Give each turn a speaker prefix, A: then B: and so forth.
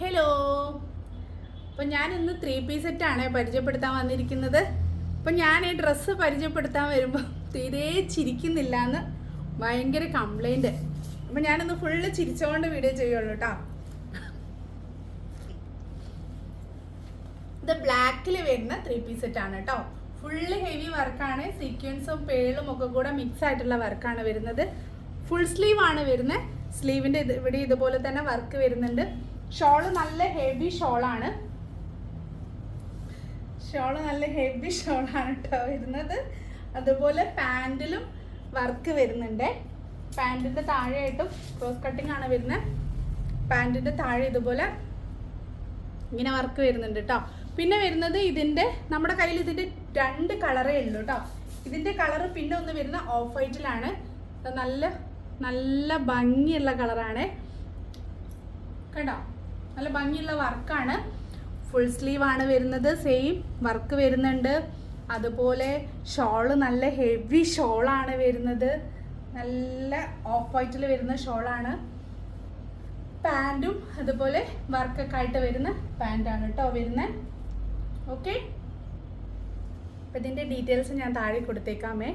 A: Hello. അപ്പോൾ ഞാനിന്ന് 3 piece സെറ്റാണ് പരിചയപ്പെടുത്താൻ വന്നിരിക്കുന്നത്. അപ്പം ഞാൻ ഈ ഡ്രസ്സ് പരിചയപ്പെടുത്താൻ വരുമ്പോൾ തീരെ ചിരിക്കുന്നില്ല എന്ന് ഭയങ്കര കംപ്ലൈൻറ്റ്. അപ്പം ഞാനിന്ന് ഫുള്ള് ചിരിച്ചുകൊണ്ട് വീഡിയോ ചെയ്യുള്ളൂ കേട്ടോ. ഇത് ബ്ലാക്കിൽ വരുന്ന 3 പീസ് സെറ്റാണ് കേട്ടോ. ഫുള്ള് ഹെവി വർക്കാണ്. സീക്വൻസും പേളും ഒക്കെ കൂടെ മിക്സ് ആയിട്ടുള്ള വർക്കാണ് വരുന്നത്. ഫുൾ സ്ലീവ് ആണ് വരുന്നത്. സ്ലീവിൻ്റെ ഇവിടെ ഇതുപോലെ തന്നെ വർക്ക് വരുന്നുണ്ട്. ഷോള് നല്ല ഹെവി ഷോളാണ്. നല്ല ഹെവി ഷോളാണ് കേട്ടോ വരുന്നത്. അതുപോലെ പാൻറ്റിലും വർക്ക് വരുന്നുണ്ട്. പാൻറ്റിൻ്റെ താഴെയായിട്ടും ക്രോസ് കട്ടിംഗ് ആണ് വരുന്നത്. പാൻറ്റിൻ്റെ താഴെ ഇതുപോലെ ഇങ്ങനെ വർക്ക് വരുന്നുണ്ട് കേട്ടോ. പിന്നെ വരുന്നത് ഇതിൻ്റെ നമ്മുടെ കയ്യിൽ ഇതിൻ്റെ 2 കളറേ ഉള്ളൂ കേട്ടോ. ഇതിൻ്റെ കളറ് പിന്നെ ഒന്ന് വരുന്ന ഓഫ് വൈറ്റിലാണ്. നല്ല നല്ല ഭംഗിയുള്ള കളറാണ് കേട്ടോ. നല്ല ഭംഗിയുള്ള വർക്കാണ്. ഫുൾ സ്ലീവ് ആണ് വരുന്നത്. സെയിം വർക്ക് വരുന്നുണ്ട്. അതുപോലെ ഷോള് നല്ല ഹെവി ഷോളാണ് വരുന്നത്. നല്ല ഓഫ് വൈറ്റിൽ വരുന്ന ഷോളാണ്. പാൻറ്റും അതുപോലെ വർക്കൊക്കെ ആയിട്ട് വരുന്ന പാൻറ്റാണ് കേട്ടോ വരുന്നത്. ഓക്കെ, അപ്പം ഇതിൻ്റെ ഡീറ്റെയിൽസ് ഞാൻ താഴെ കൊടുത്തേക്കാമേ.